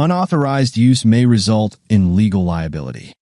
Unauthorized use may result in legal liability.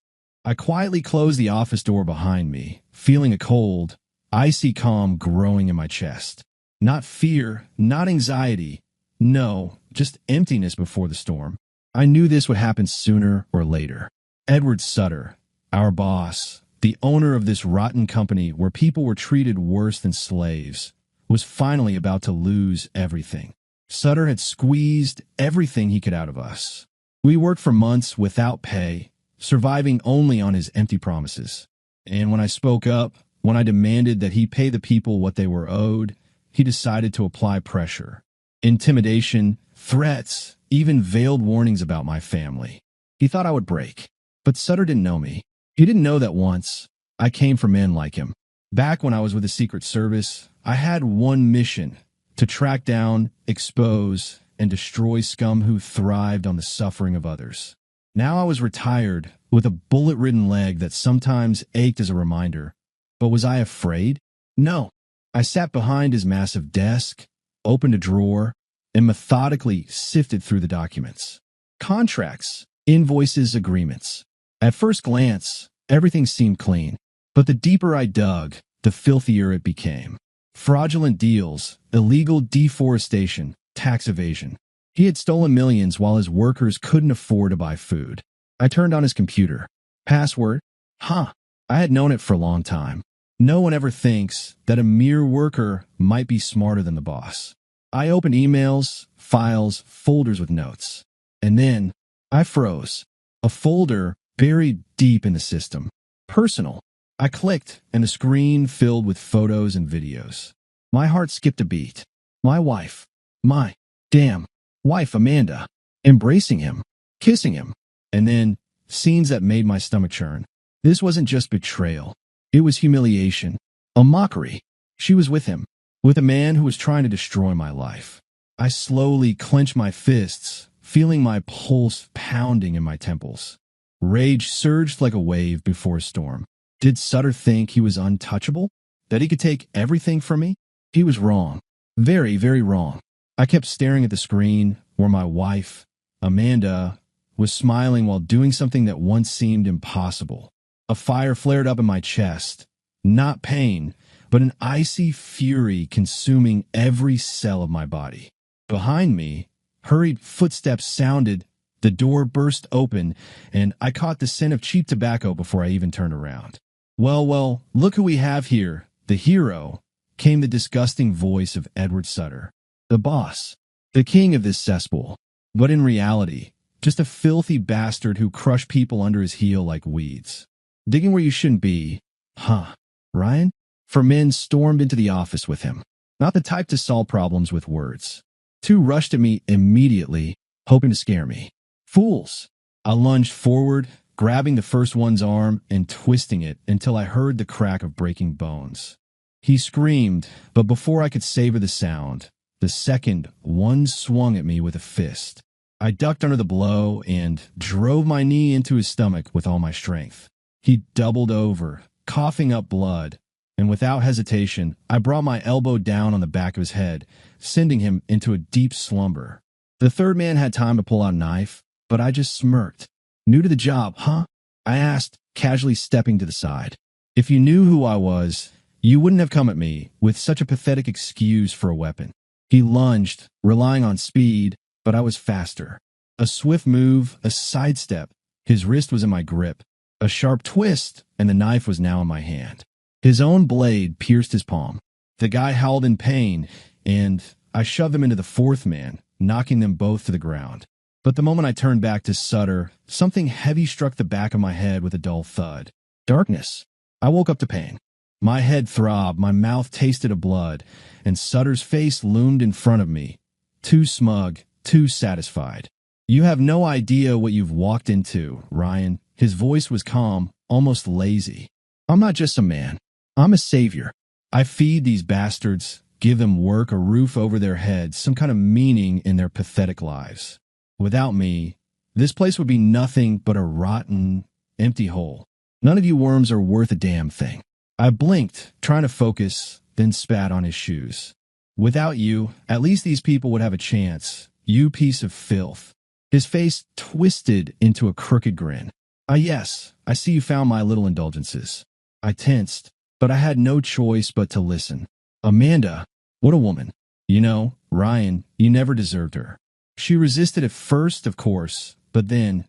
I quietly closed the office door behind me, feeling a cold, icy calm growing in my chest. Not fear, not anxiety. No, just emptiness before the storm. I knew this would happen sooner or later. Edward Sutter, our boss, the owner of this rotten company where people were treated worse than slaves, was finally about to lose everything. Sutter had squeezed everything he could out of us. We worked for months without pay, surviving only on his empty promises. And when I spoke up, when I demanded that he pay the people what they were owed, he decided to apply pressure. Intimidation, threats, even veiled warnings about my family. He thought I would break. But Sutter didn't know me. He didn't know that once I came for men like him. Back when I was with the Secret Service, I had one mission: to track down, expose, and destroy scum who thrived on the suffering of others. Now I was retired, with a bullet-ridden leg that sometimes ached as a reminder. But was I afraid? No. I sat behind his massive desk, opened a drawer, and methodically sifted through the documents. Contracts, invoices, agreements. At first glance, everything seemed clean, but the deeper I dug, the filthier it became. Fraudulent deals, illegal deforestation, tax evasion. He had stolen millions while his workers couldn't afford to buy food. I turned on his computer. Password? I had known it for a long time. No one ever thinks that a mere worker might be smarter than the boss. I opened emails, files, folders with notes. And then I froze. A folder buried deep in the system. Personal. I clicked, and the screen filled with photos and videos. My heart skipped a beat. My wife. My damn wife, Amanda. Embracing him. Kissing him. And then, scenes that made my stomach churn. This wasn't just betrayal. It was humiliation. A mockery. She was with him. With a man who was trying to destroy my life. I slowly clenched my fists, feeling my pulse pounding in my temples. Rage surged like a wave before a storm. Did Sutter think he was untouchable? That he could take everything from me? He was wrong. Very, very wrong. I kept staring at the screen where my wife, Amanda, was smiling while doing something that once seemed impossible. A fire flared up in my chest. Not pain, but an icy fury consuming every cell of my body. Behind me, hurried footsteps sounded. The door burst open, and I caught the scent of cheap tobacco before I even turned around. Well, look who we have here, the hero, came the disgusting voice of Edward Sutter. The boss, the king of this cesspool. But in reality, just a filthy bastard who crushed people under his heel like weeds. Digging where you shouldn't be. Ryan? Four men stormed into the office with him. Not the type to solve problems with words. Two rushed at me immediately, hoping to scare me. Fools! I lunged forward, grabbing the first one's arm and twisting it until I heard the crack of breaking bones. He screamed, but before I could savor the sound, the second one swung at me with a fist. I ducked under the blow and drove my knee into his stomach with all my strength. He doubled over, coughing up blood, and without hesitation, I brought my elbow down on the back of his head, sending him into a deep slumber. The third man had time to pull out a knife, but I just smirked. New to the job, huh? I asked, casually stepping to the side. If you knew who I was, you wouldn't have come at me with such a pathetic excuse for a weapon. He lunged, relying on speed, but I was faster. A swift move, a sidestep. His wrist was in my grip. A sharp twist, and the knife was now in my hand. His own blade pierced his palm. The guy howled in pain, and I shoved him into the fourth man, knocking them both to the ground. But the moment I turned back to Sutter, something heavy struck the back of my head with a dull thud. Darkness. I woke up to pain. My head throbbed, my mouth tasted of blood, and Sutter's face loomed in front of me. Too smug, too satisfied. You have no idea what you've walked into, Ryan. His voice was calm, almost lazy. I'm not just a man. I'm a savior. I feed these bastards, give them work, a roof over their heads, some kind of meaning in their pathetic lives. Without me, this place would be nothing but a rotten, empty hole. None of you worms are worth a damn thing. I blinked, trying to focus, then spat on his shoes. Without you, at least these people would have a chance. You piece of filth. His face twisted into a crooked grin. Yes, I see you found my little indulgences. I tensed, but I had no choice but to listen. Amanda, what a woman. You know, Ryan, you never deserved her. She resisted at first, of course, but then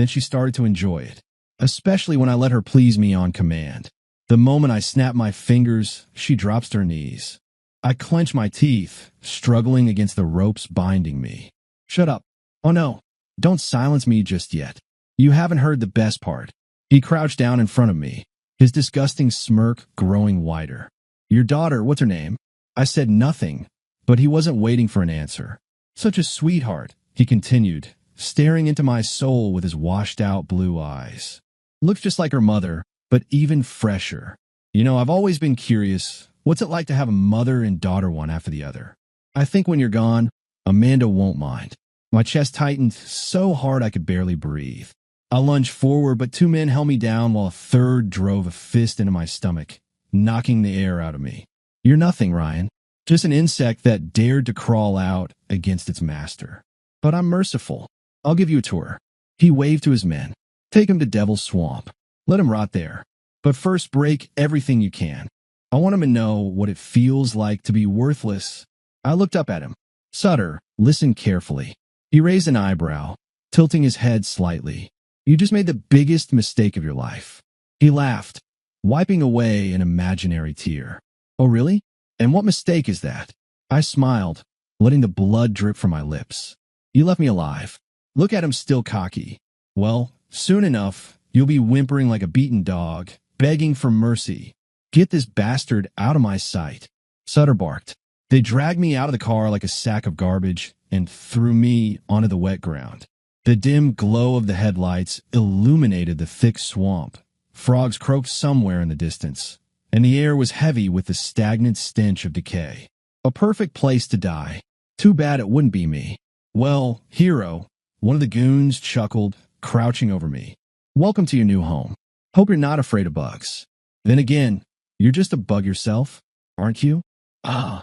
she started to enjoy it, especially when I let her please me on command. The moment I snapped my fingers, she drops to her knees. I clench my teeth, struggling against the ropes binding me. Shut up. Oh no, don't silence me just yet. You haven't heard the best part. He crouched down in front of me, his disgusting smirk growing wider. Your daughter, what's her name? I said nothing, but he wasn't waiting for an answer. Such a sweetheart, he continued, staring into my soul with his washed-out blue eyes. Looks just like her mother, but even fresher. You know, I've always been curious, what's it like to have a mother and daughter one after the other? I think when you're gone, Amanda won't mind. My chest tightened so hard I could barely breathe. I lunged forward, but two men held me down while a third drove a fist into my stomach, knocking the air out of me. You're nothing, Ryan. Just an insect that dared to crawl out against its master. But I'm merciful. I'll give you a tour. He waved to his men. Take him to Devil's Swamp. Let him rot there. But first break everything you can. I want him to know what it feels like to be worthless. I looked up at him. Sutter, listen carefully. He raised an eyebrow, tilting his head slightly. You just made the biggest mistake of your life. He laughed, wiping away an imaginary tear. Oh, really? And what mistake is that? I smiled, letting the blood drip from my lips. You left me alive. Look at him still cocky. Well, soon enough, you'll be whimpering like a beaten dog, begging for mercy. Get this bastard out of my sight. Sutter barked. They dragged me out of the car like a sack of garbage and threw me onto the wet ground. The dim glow of the headlights illuminated the thick swamp. Frogs croaked somewhere in the distance, and the air was heavy with the stagnant stench of decay. A perfect place to die. Too bad it wouldn't be me. Well, hero, one of the goons chuckled, crouching over me. Welcome to your new home. Hope you're not afraid of bugs. Then again, you're just a bug yourself, aren't you? Ah.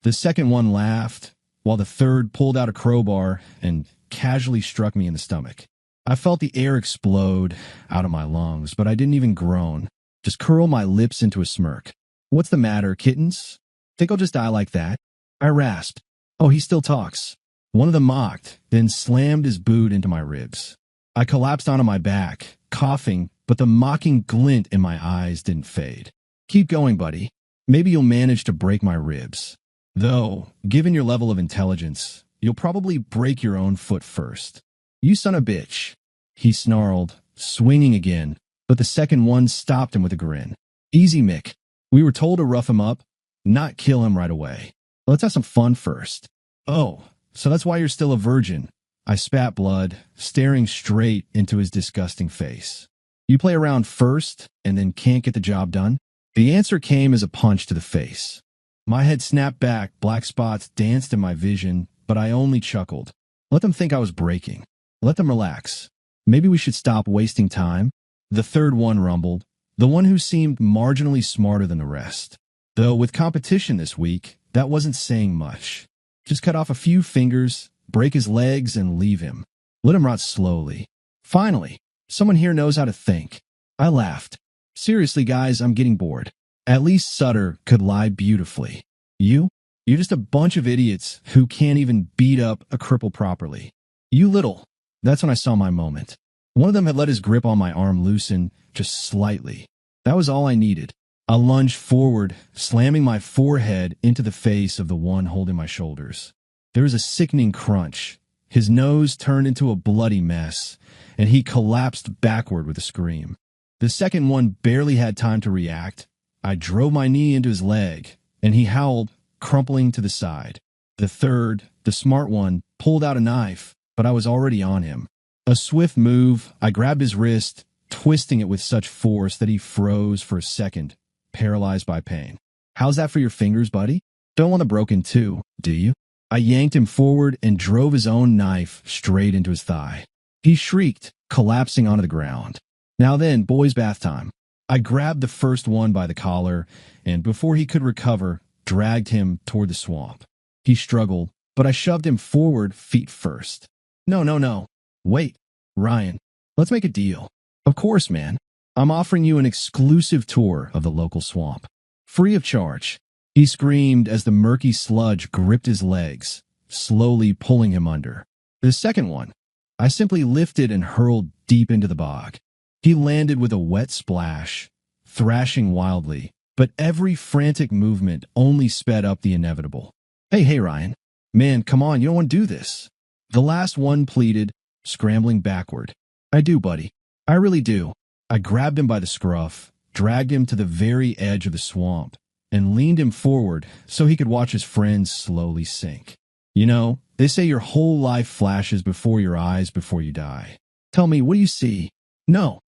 The second one laughed, while the third pulled out a crowbar and casually struck me in the stomach. I felt the air explode out of my lungs, but I didn't even groan, just curl my lips into a smirk. What's the matter, kittens? Think I'll just die like that? I rasped. Oh, he still talks. One of them mocked, then slammed his boot into my ribs. I collapsed onto my back, coughing, but the mocking glint in my eyes didn't fade. Keep going, buddy. Maybe you'll manage to break my ribs. Though, given your level of intelligence, you'll probably break your own foot first. You son of a bitch, he snarled, swinging again, but the second one stopped him with a grin. Easy, Mick. We were told to rough him up, not kill him right away. Let's have some fun first. Oh, so that's why you're still a virgin. I spat blood, staring straight into his disgusting face. You play around first and then can't get the job done? The answer came as a punch to the face. My head snapped back, black spots danced in my vision, but I only chuckled. Let them think I was breaking. Let them relax. Maybe we should stop wasting time. The third one rumbled, the one who seemed marginally smarter than the rest. Though with competition this week, that wasn't saying much. Just cut off a few fingers, break his legs, and leave him. Let him rot slowly. Finally, someone here knows how to think. I laughed. Seriously, guys, I'm getting bored. At least Sutter could lie beautifully. You're just a bunch of idiots who can't even beat up a cripple properly. You little. That's when I saw my moment. One of them had let his grip on my arm loosen just slightly. That was all I needed. I lunged forward, slamming my forehead into the face of the one holding my shoulders. There was a sickening crunch. His nose turned into a bloody mess, and he collapsed backward with a scream. The second one barely had time to react. I drove my knee into his leg, and he howled, crumpling to the side. The third, the smart one, pulled out a knife, but I was already on him. A swift move, I grabbed his wrist, twisting it with such force that he froze for a second, paralyzed by pain. How's that for your fingers, buddy? Don't want them broken too, do you? I yanked him forward and drove his own knife straight into his thigh. He shrieked, collapsing onto the ground. Now then, boys' bath time. I grabbed the first one by the collar, and before he could recover, dragged him toward the swamp. He struggled, but I shoved him forward feet first. No. Wait, Ryan, let's make a deal. Of course, man. I'm offering you an exclusive tour of the local swamp. Free of charge. He screamed as the murky sludge gripped his legs, slowly pulling him under. The second one, I simply lifted and hurled deep into the bog. He landed with a wet splash, thrashing wildly, but every frantic movement only sped up the inevitable. Hey, Ryan. Man, come on, you don't want to do this. The last one pleaded, scrambling backward. I do, buddy. I really do. I grabbed him by the scruff, dragged him to the very edge of the swamp, and leaned him forward so he could watch his friends slowly sink. You know, they say your whole life flashes before your eyes before you die. Tell me, what do you see? No,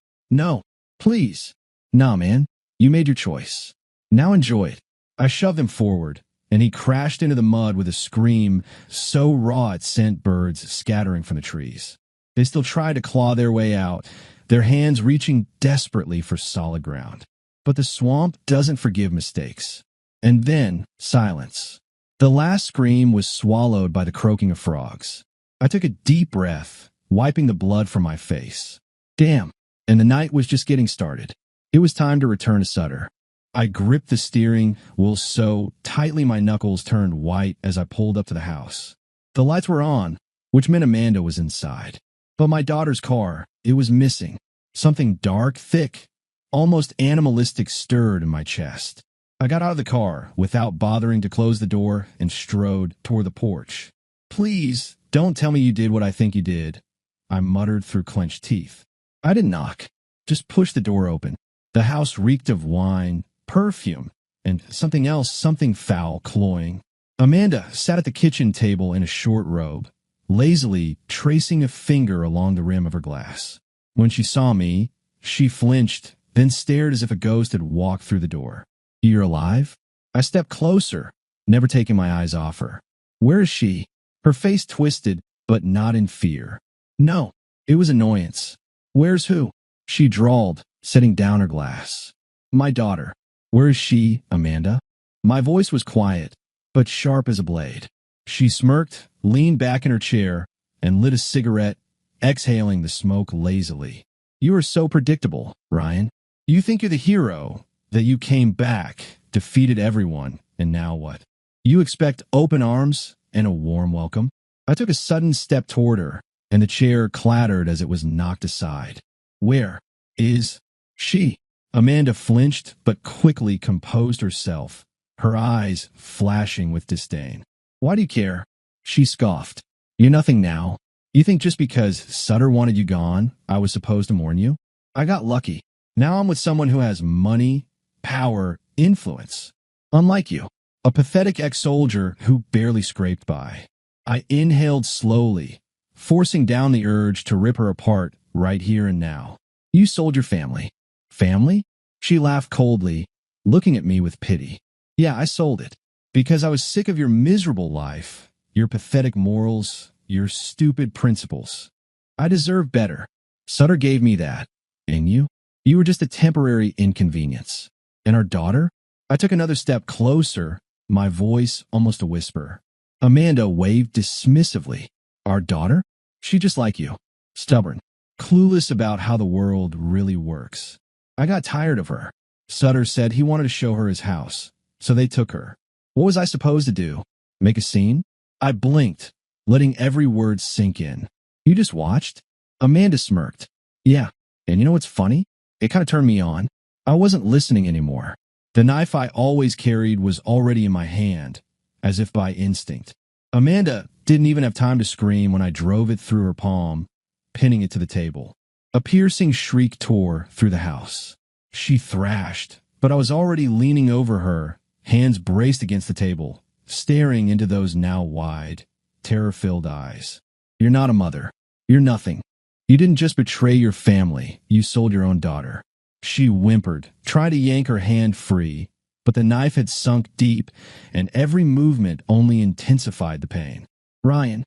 please. Nah, man, you made your choice. Now enjoy it. I shoved him forward, and he crashed into the mud with a scream so raw it sent birds scattering from the trees. They still tried to claw their way out, their hands reaching desperately for solid ground. But the swamp doesn't forgive mistakes. And then, silence. The last scream was swallowed by the croaking of frogs. I took a deep breath, wiping the blood from my face. Damn, and the night was just getting started. It was time to return to Sutter. I gripped the steering wheel so tightly my knuckles turned white as I pulled up to the house. The lights were on, which meant Amanda was inside. But my daughter's car, it was missing. Something dark, thick, almost animalistic stirred in my chest. I got out of the car without bothering to close the door and strode toward the porch. Please, don't tell me you did what I think you did, I muttered through clenched teeth. I didn't knock, just pushed the door open. The house reeked of wine, perfume, and something else, something foul, cloying. Amanda sat at the kitchen table in a short robe, lazily tracing a finger along the rim of her glass. When she saw me, she flinched, then stared as if a ghost had walked through the door. You're alive? I stepped closer, never taking my eyes off her. Where is she? Her face twisted, but not in fear. No, it was annoyance. Where's who? She drawled, setting down her glass. My daughter. Where is she, Amanda? My voice was quiet, but sharp as a blade. She smirked, leaned back in her chair, and lit a cigarette, exhaling the smoke lazily. You are so predictable, Ryan. You think you're the hero, that you came back, defeated everyone, and now what? You expect open arms and a warm welcome? I took a sudden step toward her, and the chair clattered as it was knocked aside. Where is she? Amanda flinched, but quickly composed herself, her eyes flashing with disdain. Why do you care? She scoffed. You're nothing now. You think just because Sutter wanted you gone, I was supposed to mourn you? I got lucky. Now I'm with someone who has money, power, influence. Unlike you, a pathetic ex-soldier who barely scraped by. I inhaled slowly, forcing down the urge to rip her apart right here and now. You sold your family. Family? She laughed coldly, looking at me with pity. Yeah, I sold it. Because I was sick of your miserable life, your pathetic morals, your stupid principles. I deserve better. Sutter gave me that. And you? You were just a temporary inconvenience. And our daughter? I took another step closer, my voice almost a whisper. Amanda waved dismissively. Our daughter? She just like you. Stubborn. Clueless about how the world really works. I got tired of her. Sutter said he wanted to show her his house, so they took her. What was I supposed to do? Make a scene? I blinked, letting every word sink in. You just watched? Amanda smirked. Yeah, and you know what's funny? It kind of turned me on. I wasn't listening anymore. The knife I always carried was already in my hand, as if by instinct. Amanda didn't even have time to scream when I drove it through her palm, pinning it to the table. A piercing shriek tore through the house. She thrashed, but I was already leaning over her, hands braced against the table, staring into those now wide, terror-filled eyes. You're not a mother. You're nothing. You didn't just betray your family, you sold your own daughter. She whimpered, tried to yank her hand free, but the knife had sunk deep, and every movement only intensified the pain. Ryan,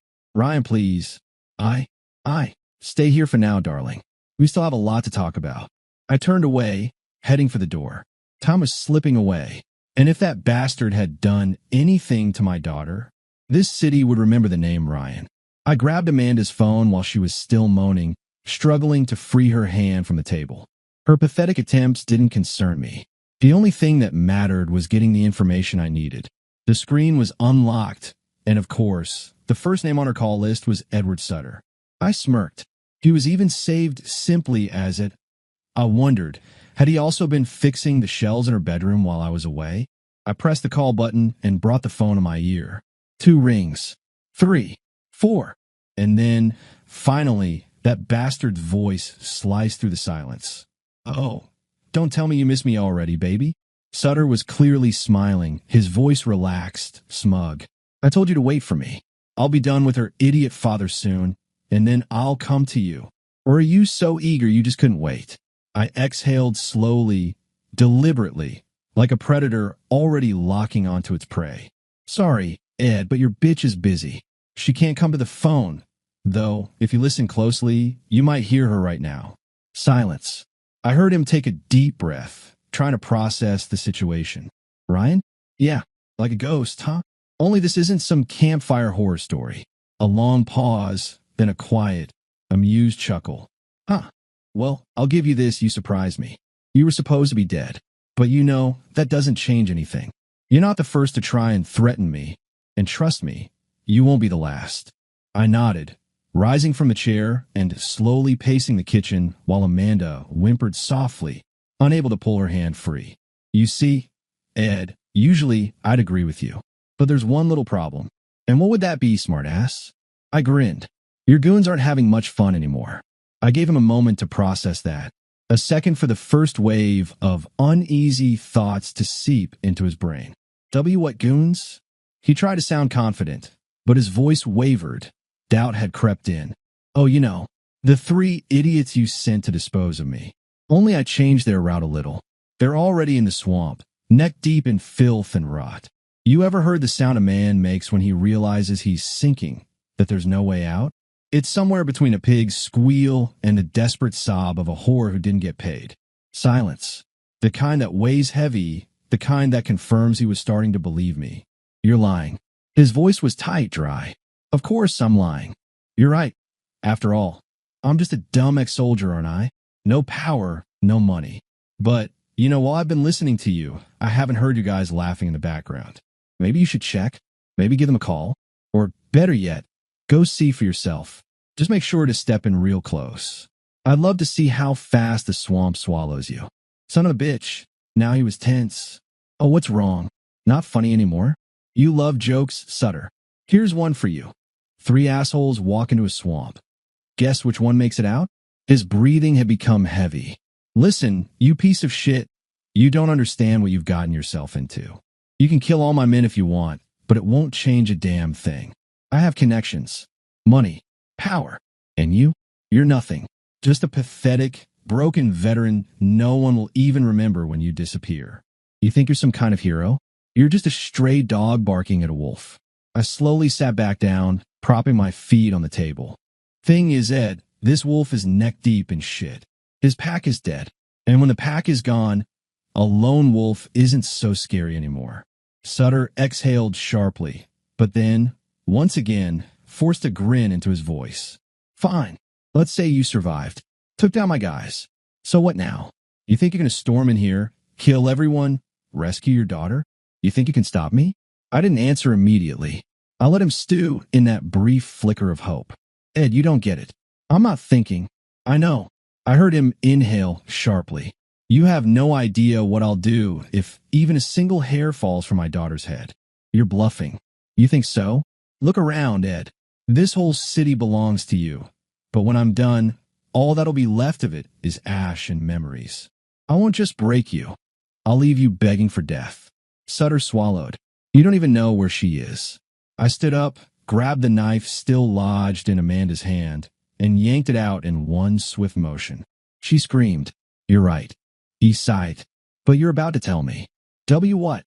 please. Stay here for now, darling. We still have a lot to talk about. I turned away, heading for the door. Time was slipping away, and if that bastard had done anything to my daughter, this city would remember the name Ryan. I grabbed Amanda's phone while she was still moaning, struggling to free her hand from the table. Her pathetic attempts didn't concern me. The only thing that mattered was getting the information I needed. The screen was unlocked, and of course, the first name on her call list was Edward Sutter. I smirked. He was even saved simply as it. I wondered, had he also been fixing the shelves in her bedroom while I was away? I pressed the call button and brought the phone to my ear. 2 rings. 3. 4. And then, finally, that bastard's voice sliced through the silence. Oh, don't tell me you miss me already, baby. Sutter was clearly smiling, his voice relaxed, smug. I told you to wait for me. I'll be done with her idiot father soon, and then I'll come to you. Or are you so eager you just couldn't wait? I exhaled slowly, deliberately, like a predator already locking onto its prey. Sorry, Ed, but your bitch is busy. She can't come to the phone. Though, if you listen closely, you might hear her right now. Silence. I heard him take a deep breath, trying to process the situation. Ryan? Yeah, like a ghost, huh? Only this isn't some campfire horror story. A long pause, then a quiet, amused chuckle. Huh. Well, I'll give you this, you surprised me. You were supposed to be dead. But you know, that doesn't change anything. You're not the first to try and threaten me. And trust me, you won't be the last. I nodded, rising from the chair and slowly pacing the kitchen while Amanda whimpered softly, unable to pull her hand free. You see, Ed, usually I'd agree with you. But there's one little problem. And what would that be, smartass? I grinned. Your goons aren't having much fun anymore. I gave him a moment to process that. A second for the first wave of uneasy thoughts to seep into his brain. What goons? He tried to sound confident, but his voice wavered. Doubt had crept in. Oh, you know, the 3 idiots you sent to dispose of me. Only I changed their route a little. They're already in the swamp, neck deep in filth and rot. You ever heard the sound a man makes when he realizes he's sinking, that there's no way out? It's somewhere between a pig's squeal and the desperate sob of a whore who didn't get paid. Silence. The kind that weighs heavy, the kind that confirms he was starting to believe me. You're lying. His voice was tight, dry. Of course I'm lying. You're right. After all, I'm just a dumb ex-soldier, aren't I? No power, no money. But, you know, while I've been listening to you, I haven't heard you guys laughing in the background. Maybe you should check. Maybe give them a call. Or, better yet, go see for yourself. Just make sure to step in real close. I'd love to see how fast the swamp swallows you. Son of a bitch. Now he was tense. Oh, what's wrong? Not funny anymore? You love jokes, Sutter. Here's one for you. 3 assholes walk into a swamp. Guess which one makes it out? His breathing had become heavy. Listen, you piece of shit. You don't understand what you've gotten yourself into. You can kill all my men if you want, but it won't change a damn thing. I have connections, money, power. And you? You're nothing. Just a pathetic, broken veteran no one will even remember when you disappear. You think you're some kind of hero? You're just a stray dog barking at a wolf. I slowly sat back down, propping my feet on the table. Thing is, Ed, this wolf is neck deep in shit. His pack is dead. And when the pack is gone, a lone wolf isn't so scary anymore. Sutter exhaled sharply, but then, once again, forced a grin into his voice. Fine. Let's say you survived. Took down my guys. So what now? You think you're going to storm in here, kill everyone, rescue your daughter? You think you can stop me? I didn't answer immediately. I let him stew in that brief flicker of hope. Ed, you don't get it. I'm not thinking. I know. I heard him inhale sharply. You have no idea what I'll do if even a single hair falls from my daughter's head. You're bluffing. You think so? Look around, Ed. This whole city belongs to you. But when I'm done, all that'll be left of it is ash and memories. I won't just break you. I'll leave you begging for death. Sutter swallowed. You don't even know where she is. I stood up, grabbed the knife still lodged in Amanda's hand, and yanked it out in one swift motion. She screamed. You're right. He sighed. But you're about to tell me. What?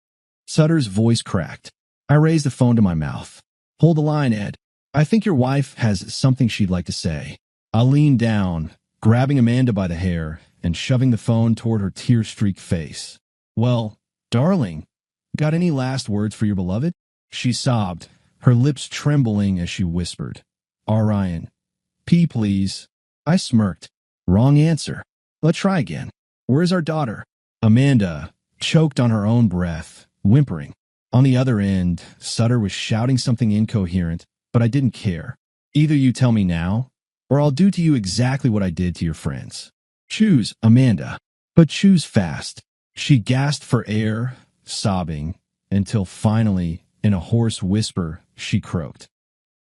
Sutter's voice cracked. I raised the phone to my mouth. Hold the line, Ed. I think your wife has something she'd like to say. I leaned down, grabbing Amanda by the hair and shoving the phone toward her tear-streaked face. Well, darling, got any last words for your beloved? She sobbed, her lips trembling as she whispered. Ryan. P, please. I smirked. Wrong answer. Let's try again. Where's our daughter? Amanda choked on her own breath, whimpering. On the other end, Sutter was shouting something incoherent, but I didn't care. Either you tell me now, or I'll do to you exactly what I did to your friends. Choose, Amanda, but choose fast. She gasped for air, sobbing, until finally, in a hoarse whisper, she croaked.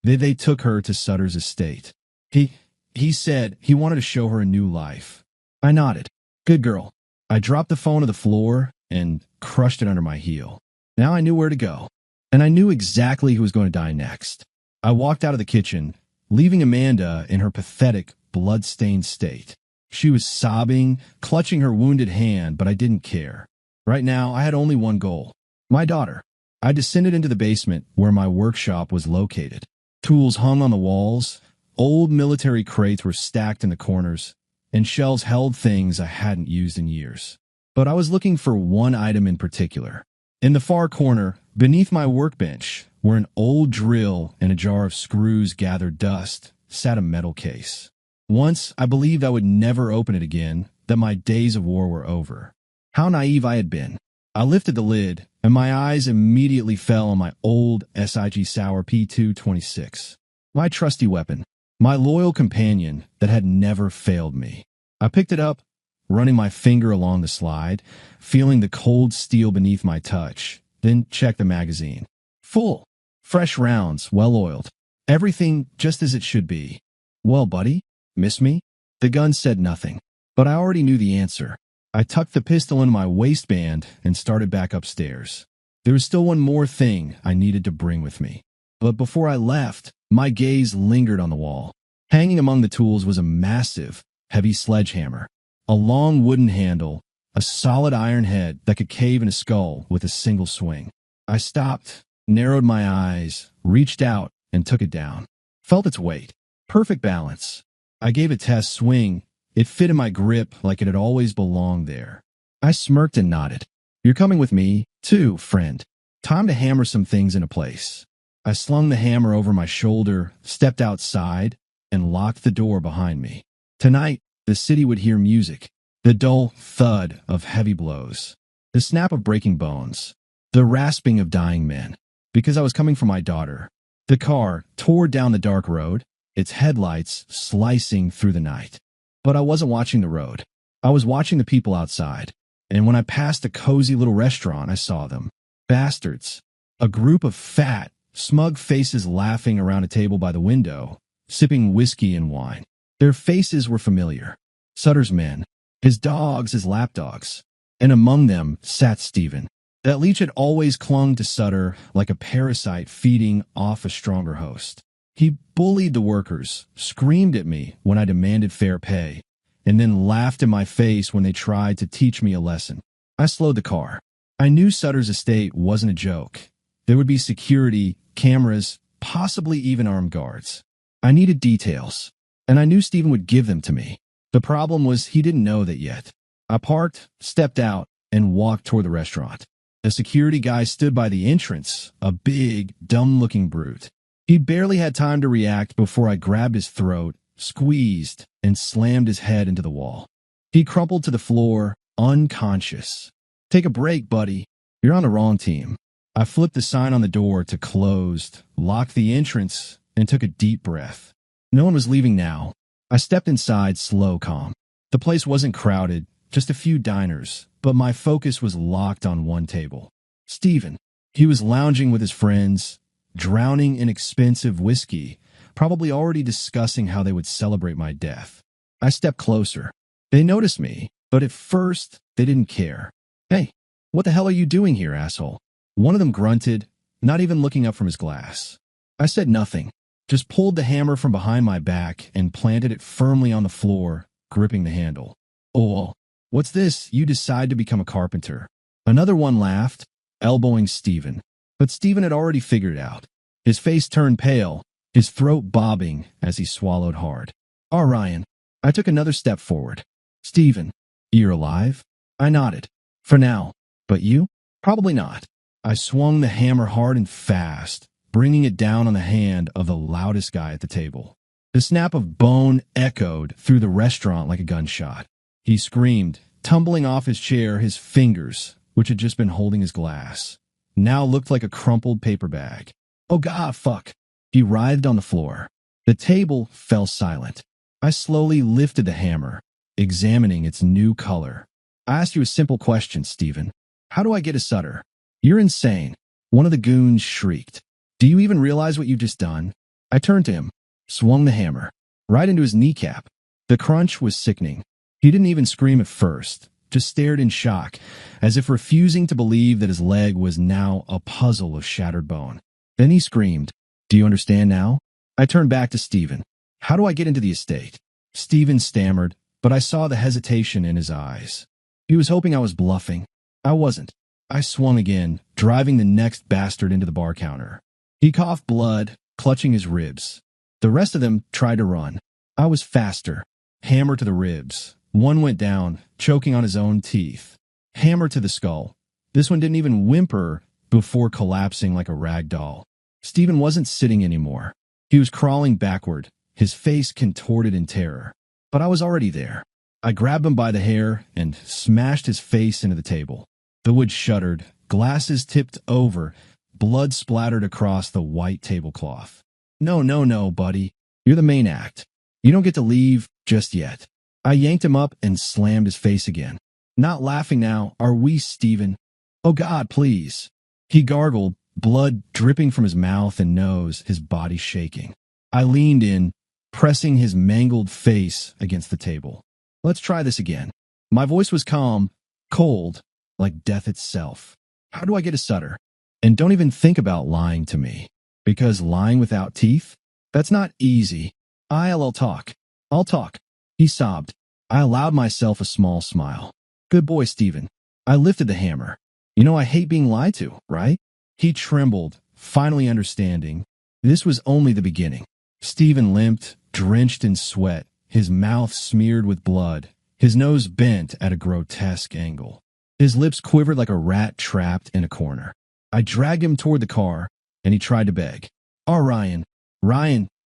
They took her to Sutter's estate. He said he wanted to show her a new life. I nodded. Good girl. I dropped the phone to the floor and crushed it under my heel. Now I knew where to go, and I knew exactly who was going to die next. I walked out of the kitchen, leaving Amanda in her pathetic, blood-stained state. She was sobbing, clutching her wounded hand, but I didn't care. Right now, I had only one goal. My daughter. I descended into the basement where my workshop was located. Tools hung on the walls, old military crates were stacked in the corners, and shelves held things I hadn't used in years. But I was looking for one item in particular. In the far corner, beneath my workbench, where an old drill and a jar of screws gathered dust, sat a metal case. Once, I believed I would never open it again, that my days of war were over. How naive I had been. I lifted the lid, and my eyes immediately fell on my old SIG Sauer P226. My trusty weapon, my loyal companion that had never failed me. I picked it up, running my finger along the slide, feeling the cold steel beneath my touch, then checked the magazine. Full. Fresh rounds, well-oiled. Everything just as it should be. Well, buddy, miss me? The gun said nothing, but I already knew the answer. I tucked the pistol into my waistband and started back upstairs. There was still one more thing I needed to bring with me. But before I left, my gaze lingered on the wall. Hanging among the tools was a massive, heavy sledgehammer. A long wooden handle, a solid iron head that could cave in a skull with a single swing. I stopped, narrowed my eyes, reached out, and took it down. Felt its weight. Perfect balance. I gave a test swing. It fit in my grip like it had always belonged there. I smirked and nodded. You're coming with me, too, friend. Time to hammer some things into place. I slung the hammer over my shoulder, stepped outside, and locked the door behind me. Tonight, the city would hear music, the dull thud of heavy blows, the snap of breaking bones, the rasping of dying men, because I was coming for my daughter. The car tore down the dark road, its headlights slicing through the night. But I wasn't watching the road. I was watching the people outside, and when I passed a cozy little restaurant, I saw them. Bastards. A group of fat, smug faces laughing around a table by the window, sipping whiskey and wine. Their faces were familiar. Sutter's men, his dogs, his lapdogs. And among them sat Stephen. That leech had always clung to Sutter like a parasite feeding off a stronger host. He bullied the workers, screamed at me when I demanded fair pay, and then laughed in my face when they tried to teach me a lesson. I slowed the car. I knew Sutter's estate wasn't a joke. There would be security, cameras, possibly even armed guards. I needed details, and I knew Stephen would give them to me. The problem was he didn't know that yet. I parked, stepped out, and walked toward the restaurant. The security guy stood by the entrance, a big, dumb-looking brute. He barely had time to react before I grabbed his throat, squeezed, and slammed his head into the wall. He crumpled to the floor, unconscious. Take a break, buddy. You're on the wrong team. I flipped the sign on the door to closed, locked the entrance, and took a deep breath. No one was leaving now. I stepped inside, slow, calm. The place wasn't crowded, just a few diners, but my focus was locked on one table. Stephen. He was lounging with his friends, drowning in expensive whiskey, probably already discussing how they would celebrate my death. I stepped closer. They noticed me, but at first, they didn't care. Hey, what the hell are you doing here, asshole? One of them grunted, not even looking up from his glass. I said nothing, just pulled the hammer from behind my back and planted it firmly on the floor, gripping the handle. Oh, what's this? You decide to become a carpenter. Another one laughed, elbowing Stephen. But Stephen had already figured it out. His face turned pale, his throat bobbing as he swallowed hard. Ryan. I took another step forward. Stephen, you're alive? I nodded. For now. But you? Probably not. I swung the hammer hard and fast, bringing it down on the hand of the loudest guy at the table. The snap of bone echoed through the restaurant like a gunshot. He screamed, tumbling off his chair, his fingers, which had just been holding his glass, now looked like a crumpled paper bag. Oh God, fuck. He writhed on the floor. The table fell silent. I slowly lifted the hammer, examining its new color. I asked you a simple question, Stephen. How do I get a Sutter? You're insane. One of the goons shrieked. Do you even realize what you've just done? I turned to him, swung the hammer, right into his kneecap. The crunch was sickening. He didn't even scream at first, just stared in shock, as if refusing to believe that his leg was now a puzzle of shattered bone. Then he screamed, Do you understand now? I turned back to Stephen. How do I get into the estate? Stephen stammered, but I saw the hesitation in his eyes. He was hoping I was bluffing. I wasn't. I swung again, driving the next bastard into the bar counter. He coughed blood, clutching his ribs. The rest of them tried to run. I was faster. Hammer to the ribs. One went down, choking on his own teeth. Hammer to the skull. This one didn't even whimper before collapsing like a rag doll. Stephen wasn't sitting anymore. He was crawling backward, his face contorted in terror. But I was already there. I grabbed him by the hair and smashed his face into the table. The wood shuddered, glasses tipped over, blood splattered across the white tablecloth. No, buddy. You're the main act. You don't get to leave just yet. I yanked him up and slammed his face again. Not laughing now, are we, Stephen? Oh God, please. He gargled, blood dripping from his mouth and nose, his body shaking. I leaned in, pressing his mangled face against the table. Let's try this again. My voice was calm, cold, like death itself. How do I get a Sutter? And don't even think about lying to me. Because lying without teeth? That's not easy. I'll talk. I'll talk. He sobbed. I allowed myself a small smile. Good boy, Stephen. I lifted the hammer. You know I hate being lied to, right? He trembled, finally understanding. This was only the beginning. Stephen limped, drenched in sweat, his mouth smeared with blood, his nose bent at a grotesque angle. His lips quivered like a rat trapped in a corner. I dragged him toward the car, and he tried to beg. Oh, Ryan,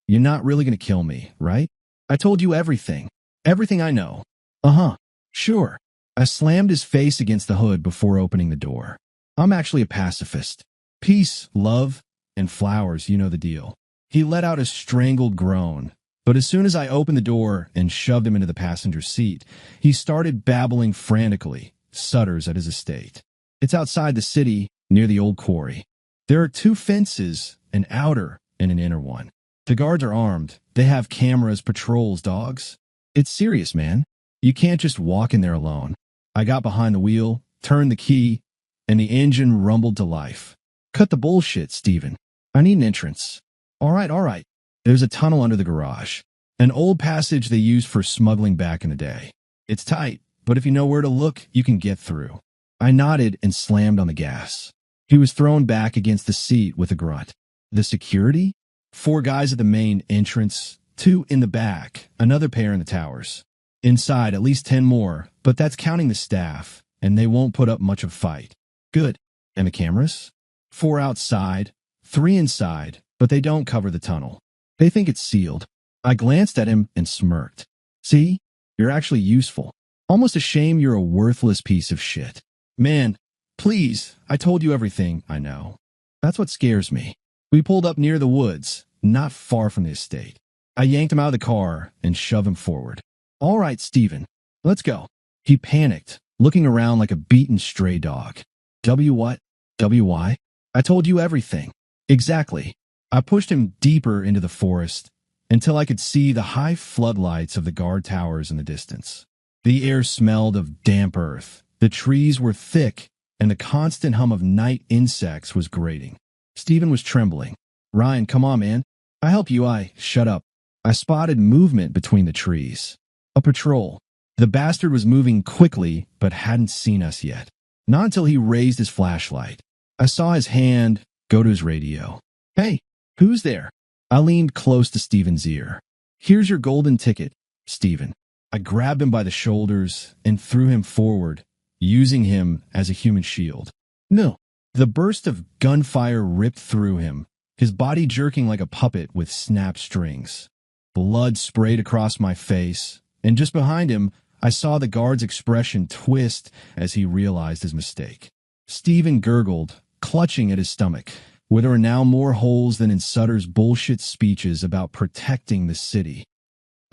you're not really going to kill me, right? I told you everything. Everything I know. Uh-huh. Sure. I slammed his face against the hood before opening the door. I'm actually a pacifist. Peace, love, and flowers, you know the deal. He let out a strangled groan, but as soon as I opened the door and shoved him into the passenger seat, he started babbling frantically, Sutter's at his estate. It's outside the city, near the old quarry. There are 2 fences, an outer and an inner one. The guards are armed. They have cameras, patrols, dogs. It's serious, man. You can't just walk in there alone. I got behind the wheel, turned the key, and the engine rumbled to life. Cut the bullshit, Stephen. I need an entrance. All right. There's a tunnel under the garage. An old passage they used for smuggling back in the day. It's tight, but if you know where to look, you can get through. I nodded and slammed on the gas. He was thrown back against the seat with a grunt. The security? 4 guys at the main entrance, 2 in the back, another pair in the towers. Inside, at least 10 more, but that's counting the staff, and they won't put up much of a fight. Good. And the cameras? 4 outside, 3 inside, but they don't cover the tunnel. They think it's sealed. I glanced at him and smirked. See? You're actually useful. Almost a shame you're a worthless piece of shit. Man, please, I told you everything I know. That's what scares me. We pulled up near the woods, not far from the estate. I yanked him out of the car and shoved him forward. All right, Stephen, let's go. He panicked, looking around like a beaten stray dog. What? Why? I told you everything. Exactly. I pushed him deeper into the forest until I could see the high floodlights of the guard towers in the distance. The air smelled of damp earth. The trees were thick, and the constant hum of night insects was grating. Stephen was trembling. Ryan, come on, man. I help you. Shut up. I spotted movement between the trees. A patrol. The bastard was moving quickly, but hadn't seen us yet. Not until he raised his flashlight. I saw his hand go to his radio. Hey, who's there? I leaned close to Stephen's ear. Here's your golden ticket, Stephen. I grabbed him by the shoulders and threw him forward, using him as a human shield. No. The burst of gunfire ripped through him, his body jerking like a puppet with snapped strings. Blood sprayed across my face, and just behind him, I saw the guard's expression twist as he realized his mistake. Stephen gurgled, clutching at his stomach, where there were now more holes than in Sutter's bullshit speeches about protecting the city.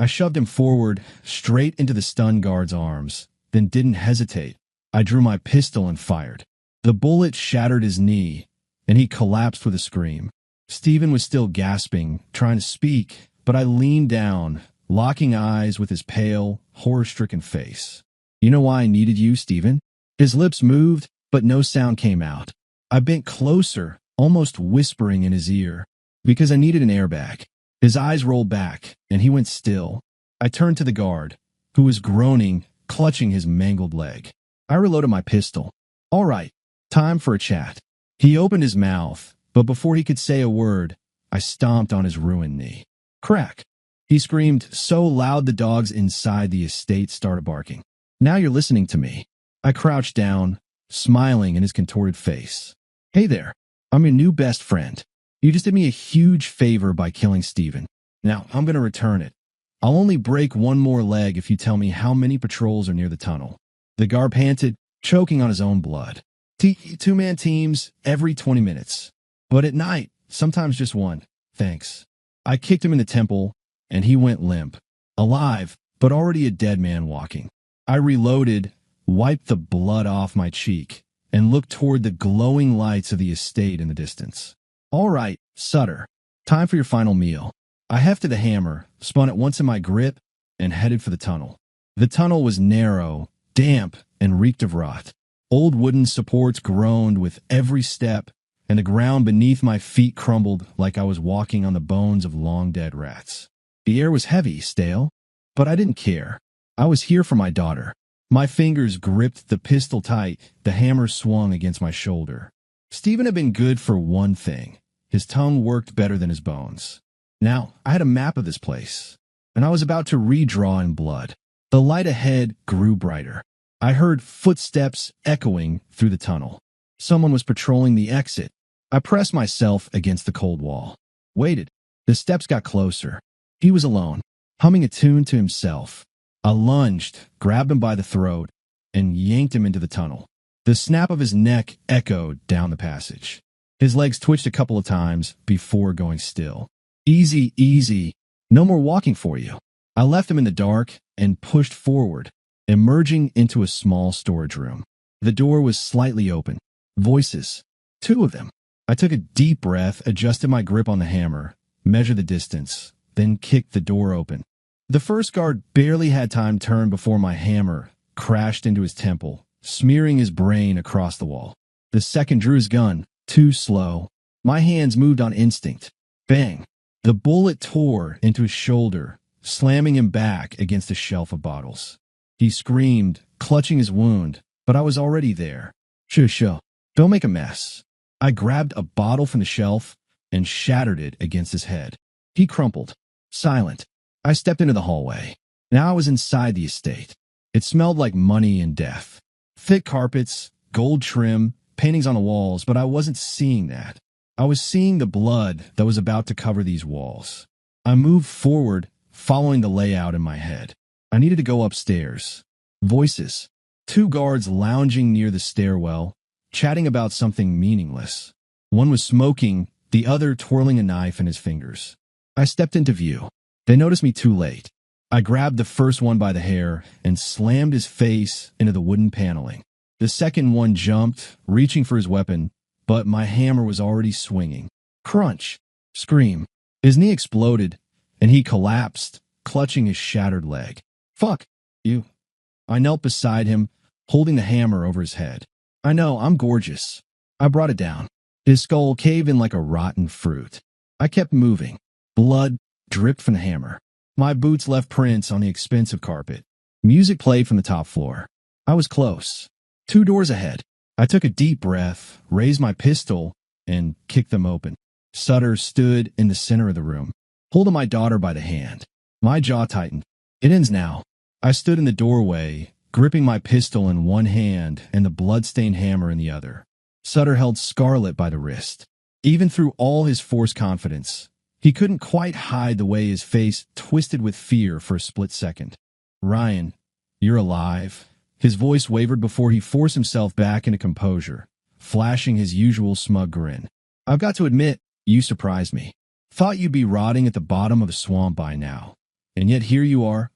I shoved him forward, straight into the stunned guard's arms, then didn't hesitate. I drew my pistol and fired. The bullet shattered his knee, and he collapsed with a scream. Stephen was still gasping, trying to speak, but I leaned down, locking eyes with his pale, horror-stricken face. "You know why I needed you, Stephen?" His lips moved, but no sound came out. I bent closer, almost whispering in his ear, "Because I needed an airbag." His eyes rolled back, and he went still. I turned to the guard, who was groaning, clutching his mangled leg. I reloaded my pistol. "All right, time for a chat." He opened his mouth, but before he could say a word, I stomped on his ruined knee. "Crack!" He screamed so loud the dogs inside the estate started barking. "Now you're listening to me." I crouched down, smiling in his contorted face. "Hey there, I'm your new best friend. You just did me a huge favor by killing Stephen. Now, I'm going to return it. I'll only break one more leg if you tell me how many patrols are near the tunnel." The guard panted, choking on his own blood. Two-man teams every 20 minutes. But at night, sometimes just one. Thanks." I kicked him in the temple, and he went limp. Alive, but already a dead man walking. I reloaded, wiped the blood off my cheek, and looked toward the glowing lights of the estate in the distance. "All right, Sutter, time for your final meal." I hefted the hammer, spun it once in my grip, and headed for the tunnel. The tunnel was narrow, damp, and reeked of rot. Old wooden supports groaned with every step, and the ground beneath my feet crumbled like I was walking on the bones of long-dead rats. The air was heavy, stale, but I didn't care. I was here for my daughter. My fingers gripped the pistol tight, the hammer swung against my shoulder. Stephen had been good for one thing. His tongue worked better than his bones. Now, I had a map of this place, and I was about to redraw in blood. The light ahead grew brighter. I heard footsteps echoing through the tunnel. Someone was patrolling the exit. I pressed myself against the cold wall. Waited. The steps got closer. He was alone, humming a tune to himself. I lunged, grabbed him by the throat, and yanked him into the tunnel. The snap of his neck echoed down the passage. His legs twitched a couple of times before going still. "Easy, easy. No more walking for you." I left him in the dark and pushed forward, emerging into a small storage room. The door was slightly open. Voices. 2 of them. I took a deep breath, adjusted my grip on the hammer, measured the distance, then kicked the door open. The first guard barely had time to turn before my hammer crashed into his temple, smearing his brain across the wall. The second drew his gun, too slow. My hands moved on instinct. Bang! The bullet tore into his shoulder, slamming him back against a shelf of bottles. He screamed, clutching his wound, but I was already there. Shush, don't make a mess." I grabbed a bottle from the shelf and shattered it against his head. He crumpled, silent. I stepped into the hallway. Now I was inside the estate. It smelled like money and death. Thick carpets, gold trim, paintings on the walls, but I wasn't seeing that. I was seeing the blood that was about to cover these walls. I moved forward, following the layout in my head. I needed to go upstairs. Voices. 2 guards lounging near the stairwell, chatting about something meaningless. One was smoking, the other twirling a knife in his fingers. I stepped into view. They noticed me too late. I grabbed the first one by the hair and slammed his face into the wooden paneling. The second one jumped, reaching for his weapon, but my hammer was already swinging. Crunch! Scream. His knee exploded, and he collapsed, clutching his shattered leg. "Fuck you." I knelt beside him, holding the hammer over his head. "I know, I'm gorgeous." I brought it down. His skull caved in like a rotten fruit. I kept moving. Blood dripped from the hammer. My boots left prints on the expensive carpet. Music played from the top floor. I was close. 2 doors ahead. I took a deep breath, raised my pistol, and kicked them open. Sutter stood in the center of the room, holding my daughter by the hand. My jaw tightened. "It ends now." I stood in the doorway, gripping my pistol in one hand and the blood-stained hammer in the other. Sutter held Scarlet by the wrist. Even through all his forced confidence, he couldn't quite hide the way his face twisted with fear for a split second. Ryan, you're alive. His voice wavered before he forced himself back into composure, flashing his usual smug grin. I've got to admit, you surprised me. Thought you'd be rotting at the bottom of the swamp by now. And yet here you are,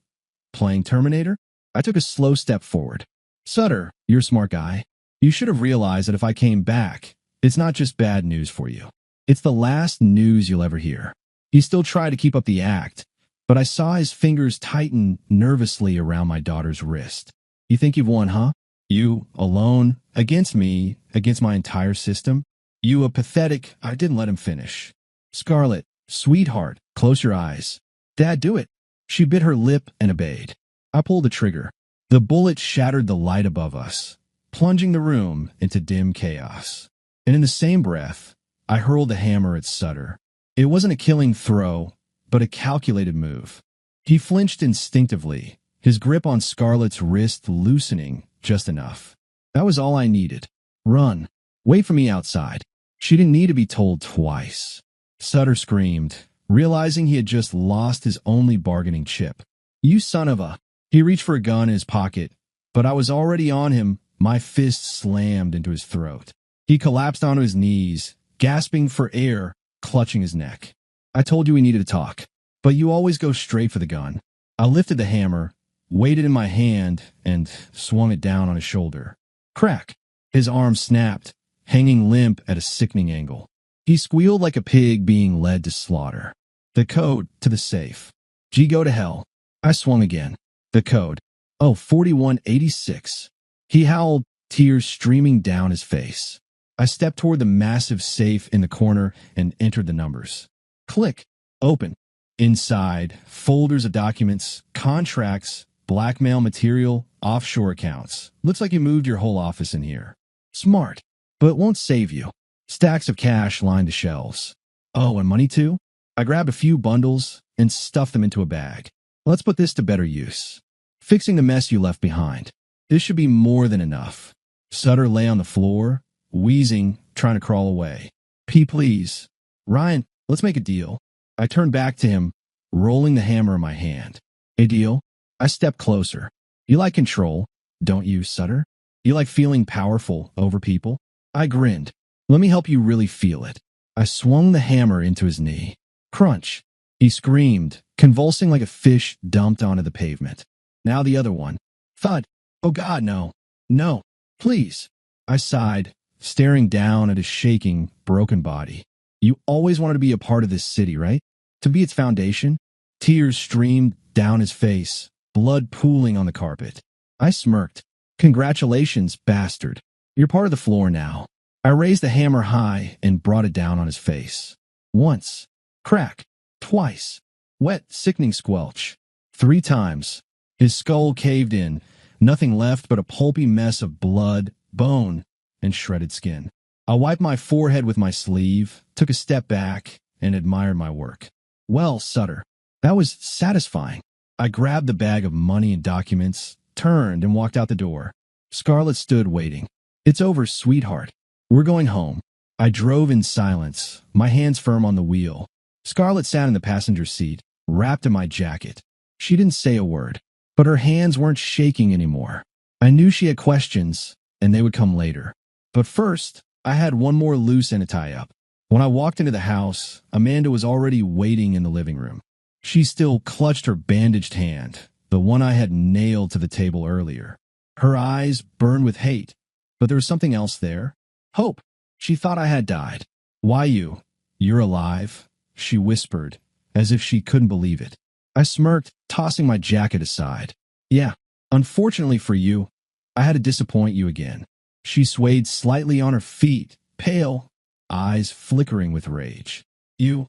playing Terminator? I took a slow step forward. Sutter, you're a smart guy. You should have realized that if I came back, it's not just bad news for you. It's the last news you'll ever hear. He still tried to keep up the act, but I saw his fingers tighten nervously around my daughter's wrist. You think you've won, huh? You, alone, against me, against my entire system? You, a pathetic— I didn't let him finish. Scarlett, sweetheart, close your eyes. Dad, do it. She bit her lip and obeyed. I pulled the trigger. The bullet shattered the light above us, plunging the room into dim chaos. And in the same breath, I hurled the hammer at Sutter. It wasn't a killing throw, but a calculated move. He flinched instinctively, his grip on Scarlett's wrist loosening just enough. That was all I needed. Run. Wait for me outside. She didn't need to be told twice. Sutter screamed, realizing he had just lost his only bargaining chip. You son of a— He reached for a gun in his pocket, but I was already on him, my fist slammed into his throat. He collapsed onto his knees, gasping for air, clutching his neck. I told you we needed to talk, but you always go straight for the gun. I lifted the hammer, weighed it in my hand, and swung it down on his shoulder. Crack! His arm snapped, hanging limp at a sickening angle. He squealed like a pig being led to slaughter. The code to the safe. G, go to hell. I swung again. The code. Oh, 4186. He howled, tears streaming down his face. I stepped toward the massive safe in the corner and entered the numbers. Click. Open. Inside, folders of documents, contracts, blackmail material, offshore accounts. Looks like you moved your whole office in here. Smart, but it won't save you. Stacks of cash lined the shelves. Oh, and money too? I grabbed a few bundles and stuffed them into a bag. Let's put this to better use. Fixing the mess you left behind. This should be more than enough. Sutter lay on the floor, wheezing, trying to crawl away. P, please. Ryan, let's make a deal. I turned back to him, rolling the hammer in my hand. A deal? I stepped closer. You like control, don't you, Sutter? You like feeling powerful over people? I grinned. Let me help you really feel it. I swung the hammer into his knee. Crunch. He screamed, convulsing like a fish dumped onto the pavement. Now the other one. Thud. Oh God, no. No. Please. I sighed, staring down at his shaking, broken body. You always wanted to be a part of this city, right? To be its foundation? Tears streamed down his face, blood pooling on the carpet. I smirked. Congratulations, bastard. You're part of the floor now. I raised the hammer high and brought it down on his face. Once. Crack. Twice. Wet, sickening squelch. 3 times. His skull caved in, nothing left but a pulpy mess of blood, bone, and shredded skin. I wiped my forehead with my sleeve, took a step back, and admired my work. Well, Sutter, that was satisfying. I grabbed the bag of money and documents, turned, and walked out the door. Scarlett stood waiting. It's over, sweetheart. We're going home. I drove in silence, my hands firm on the wheel. Scarlett sat in the passenger seat, wrapped in my jacket. She didn't say a word, but her hands weren't shaking anymore. I knew she had questions, and they would come later. But first, I had one more loose end to tie up. When I walked into the house, Amanda was already waiting in the living room. She still clutched her bandaged hand, the one I had nailed to the table earlier. Her eyes burned with hate, but there was something else there. Hope. She thought I had died. Why you? You're alive, she whispered, as if she couldn't believe it. I smirked, tossing my jacket aside. Yeah, unfortunately for you, I had to disappoint you again. She swayed slightly on her feet, pale, eyes flickering with rage. You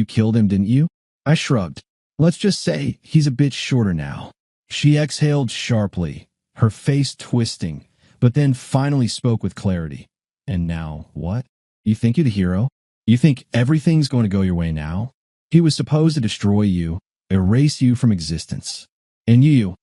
killed him, didn't you? I shrugged. Let's just say he's a bit shorter now. She exhaled sharply, her face twisting, but then finally spoke with clarity. And now, what? You think you're the hero? You think everything's going to go your way now? He was supposed to destroy you, erase you from existence. And you—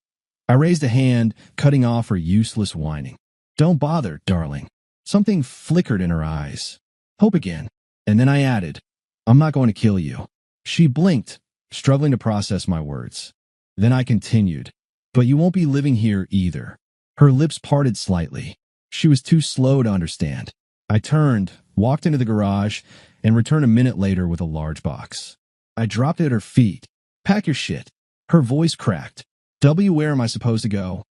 I raised a hand, cutting off her useless whining. Don't bother, darling. Something flickered in her eyes. Hope again. And then I added, I'm not going to kill you. She blinked, struggling to process my words. Then I continued, but you won't be living here either. Her lips parted slightly. She was too slow to understand. I turned, walked into the garage, and returned a minute later with a large box. I dropped it at her feet. Pack your shit. Her voice cracked. Where am I supposed to go?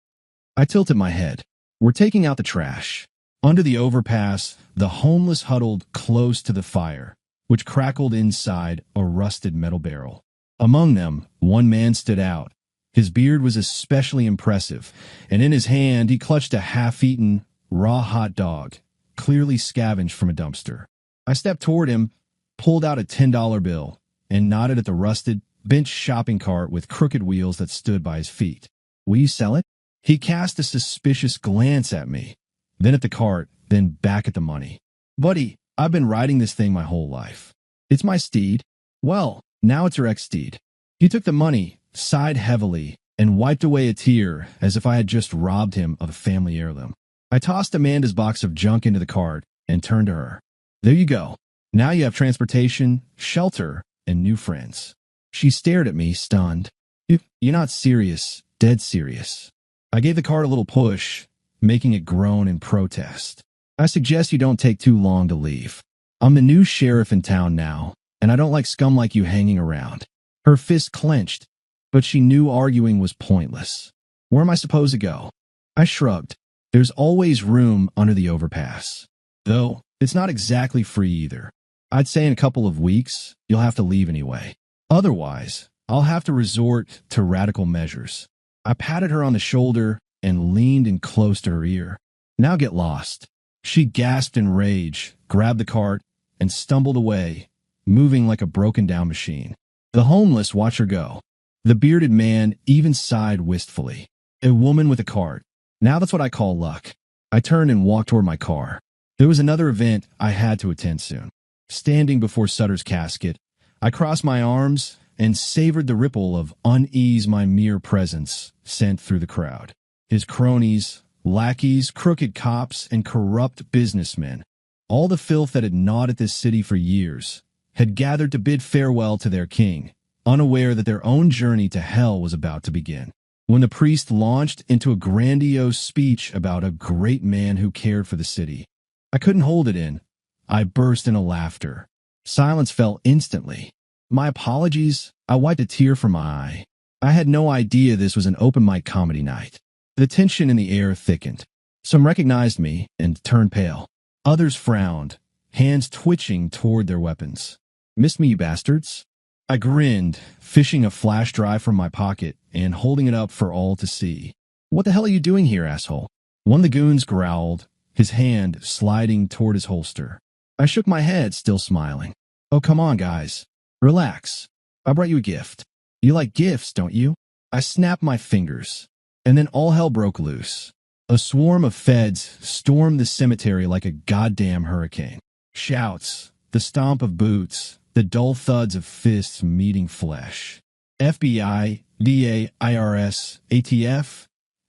I tilted my head. We're taking out the trash. Under the overpass, the homeless huddled close to the fire, which crackled inside a rusted metal barrel. Among them, one man stood out. His beard was especially impressive, and in his hand he clutched a half-eaten, raw hot dog, clearly scavenged from a dumpster. I stepped toward him, pulled out a $10 bill, and nodded at the rusted, bent shopping cart with crooked wheels that stood by his feet. Will you sell it? He cast a suspicious glance at me, then at the cart, then back at the money. Buddy, I've been riding this thing my whole life. It's my steed. Well, now it's your ex-steed. He took the money, sighed heavily, and wiped away a tear as if I had just robbed him of a family heirloom. I tossed Amanda's box of junk into the cart and turned to her. There you go. Now you have transportation, shelter, and new friends. She stared at me, stunned. You're not serious, dead serious. I gave the cart a little push, making it groan in protest. I suggest you don't take too long to leave. I'm the new sheriff in town now, and I don't like scum like you hanging around. Her fist clenched, but she knew arguing was pointless. Where am I supposed to go? I shrugged. There's always room under the overpass. Though, it's not exactly free either. I'd say in a couple of weeks, you'll have to leave anyway. Otherwise, I'll have to resort to radical measures. I patted her on the shoulder and leaned in close to her ear. Now get lost. She gasped in rage, grabbed the cart, and stumbled away, moving like a broken-down machine. The homeless watched her go. The bearded man even sighed wistfully. A woman with a cart. Now that's what I call luck. I turned and walked toward my car. There was another event I had to attend soon. Standing before Sutter's casket, I crossed my arms and savored the ripple of unease my mere presence sent through the crowd. His cronies, lackeys, crooked cops, and corrupt businessmen, all the filth that had gnawed at this city for years, had gathered to bid farewell to their king, unaware that their own journey to hell was about to begin. When the priest launched into a grandiose speech about a great man who cared for the city, I couldn't hold it in. I burst into laughter. Silence fell instantly. My apologies. I wiped a tear from my eye. I had no idea this was an open mic comedy night. The tension in the air thickened. Some recognized me and turned pale. Others frowned, hands twitching toward their weapons. Missed me, you bastards? I grinned, fishing a flash drive from my pocket and holding it up for all to see. What the hell are you doing here, asshole? One of the goons growled, his hand sliding toward his holster. I shook my head, still smiling. Oh, come on, guys. Relax. I brought you a gift. You like gifts, don't you? I snapped my fingers. And then all hell broke loose. A swarm of feds stormed the cemetery like a goddamn hurricane. Shouts, the stomp of boots, the dull thuds of fists meeting flesh. FBI, DA, IRS, ATF.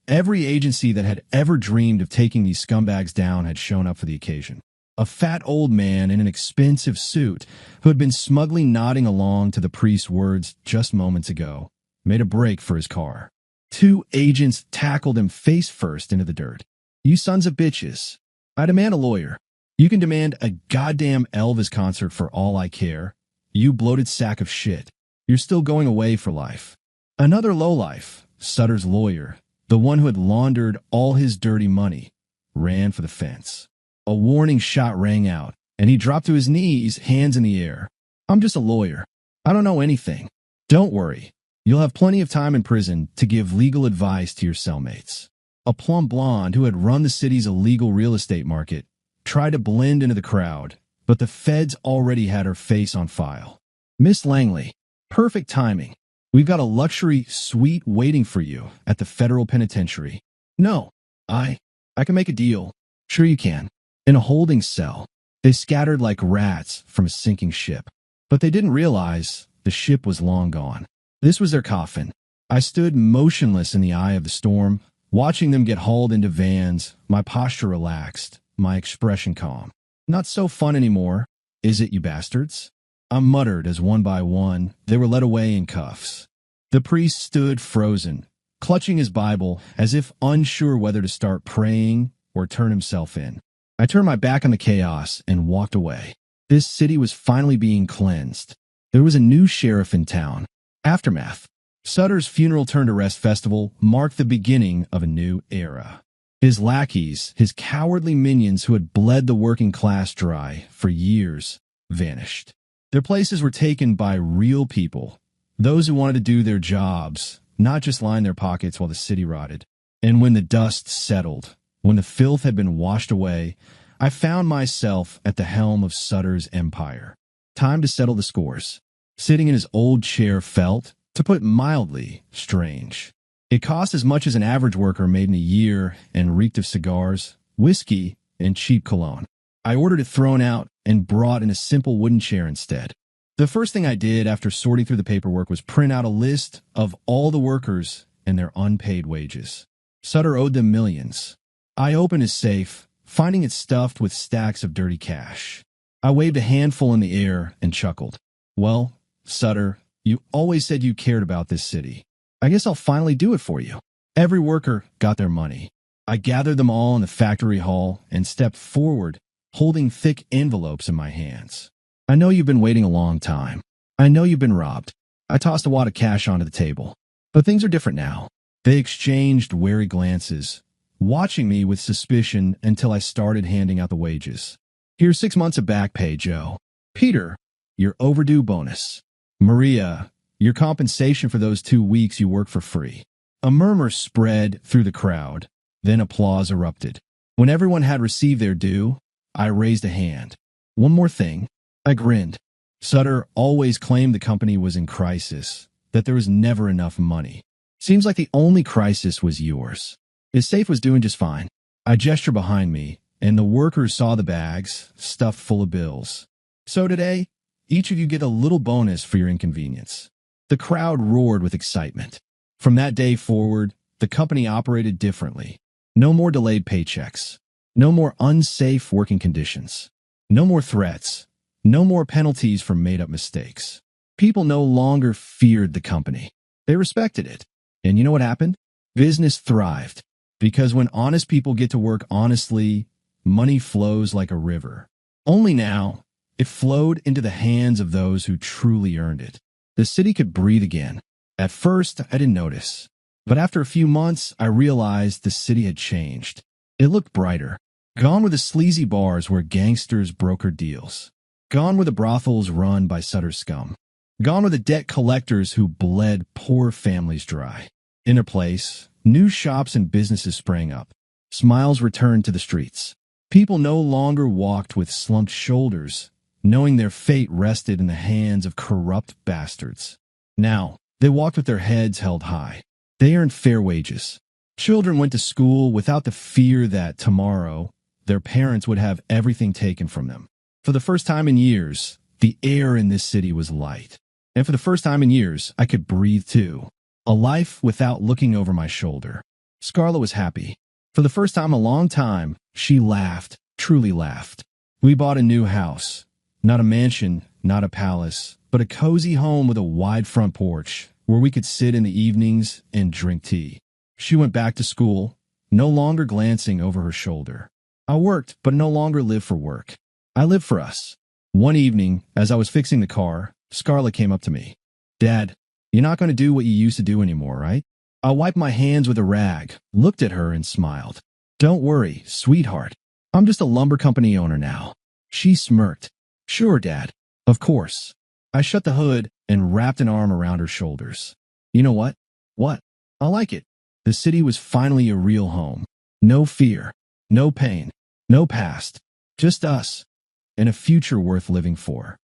Every agency that had ever dreamed of taking these scumbags down had shown up for the occasion. A fat old man in an expensive suit, who had been smugly nodding along to the priest's words just moments ago, made a break for his car. Two agents tackled him face first into the dirt. You sons of bitches. I demand a lawyer. You can demand a goddamn Elvis concert for all I care. You bloated sack of shit. You're still going away for life. Another lowlife, Sutter's lawyer, the one who had laundered all his dirty money, ran for the fence. A warning shot rang out, and he dropped to his knees, hands in the air. I'm just a lawyer. I don't know anything. Don't worry. You'll have plenty of time in prison to give legal advice to your cellmates. A plump blonde who had run the city's illegal real estate market tried to blend into the crowd, but the feds already had her face on file. Miss Langley, perfect timing. We've got a luxury suite waiting for you at the federal penitentiary. No, I can make a deal. Sure you can. In a holding cell, they scattered like rats from a sinking ship. But they didn't realize the ship was long gone. This was their coffin. I stood motionless in the eye of the storm, watching them get hauled into vans, my posture relaxed, my expression calm. Not so fun anymore. Is it, you bastards? I muttered as one by one they were led away in cuffs. The priest stood frozen, clutching his Bible as if unsure whether to start praying or turn himself in. I turned my back on the chaos and walked away. This city was finally being cleansed. There was a new sheriff in town. Aftermath. Sutter's funeral turned arrest festival marked the beginning of a new era. His lackeys, his cowardly minions who had bled the working class dry for years, vanished. Their places were taken by real people, those who wanted to do their jobs, not just line their pockets while the city rotted. And when the dust settled, when the filth had been washed away, I found myself at the helm of Sutter's empire. Time to settle the scores. Sitting in his old chair felt, to put it mildly, strange. It cost as much as an average worker made in a year and reeked of cigars, whiskey, and cheap cologne. I ordered it thrown out and brought in a simple wooden chair instead. The first thing I did after sorting through the paperwork was print out a list of all the workers and their unpaid wages. Sutter owed them millions. I opened his safe, finding it stuffed with stacks of dirty cash. I waved a handful in the air and chuckled. Well, Sutter, you always said you cared about this city. I guess I'll finally do it for you. Every worker got their money. I gathered them all in the factory hall and stepped forward, holding thick envelopes in my hands. I know you've been waiting a long time. I know you've been robbed. I tossed a wad of cash onto the table. But things are different now. They exchanged wary glances, watching me with suspicion until I started handing out the wages. Here's 6 months of back pay, Joe. Peter, your overdue bonus. Maria, your compensation for those 2 weeks you worked for free. A murmur spread through the crowd, then applause erupted. When everyone had received their due, I raised a hand. One more thing. I grinned. Sutter always claimed the company was in crisis, that there was never enough money. Seems like the only crisis was yours. His safe was doing just fine. I gestured behind me, and the workers saw the bags, stuffed full of bills. So today, each of you get a little bonus for your inconvenience. The crowd roared with excitement. From that day forward, the company operated differently. No more delayed paychecks. No more unsafe working conditions. No more threats. No more penalties for made-up mistakes. People no longer feared the company. They respected it. And you know what happened? Business thrived. Because when honest people get to work honestly, money flows like a river. Only now, it flowed into the hands of those who truly earned it. The city could breathe again. At first, I didn't notice. But after a few months, I realized the city had changed. It looked brighter. Gone were the sleazy bars where gangsters brokered deals. Gone were the brothels run by Sutter's scum. Gone were the debt collectors who bled poor families dry. In their place, new shops and businesses sprang up. Smiles returned to the streets. People no longer walked with slumped shoulders, knowing their fate rested in the hands of corrupt bastards. Now, they walked with their heads held high. They earned fair wages. Children went to school without the fear that tomorrow their parents would have everything taken from them. For the first time in years, the air in this city was light. And for the first time in years, I could breathe too. A life without looking over my shoulder. Scarlett was happy. For the first time in a long time, she laughed, truly laughed. We bought a new house. Not a mansion, not a palace, but a cozy home with a wide front porch where we could sit in the evenings and drink tea. She went back to school, no longer glancing over her shoulder. I worked, but no longer lived for work. I lived for us. One evening, as I was fixing the car, Scarlett came up to me. Dad, you're not going to do what you used to do anymore, right? I wiped my hands with a rag, looked at her, and smiled. Don't worry, sweetheart. I'm just a lumber company owner now. She smirked. Sure, Dad. Of course. I shut the hood and wrapped an arm around her shoulders. You know what? What? I like it. The city was finally a real home. No fear. No pain. No past. Just us. And a future worth living for.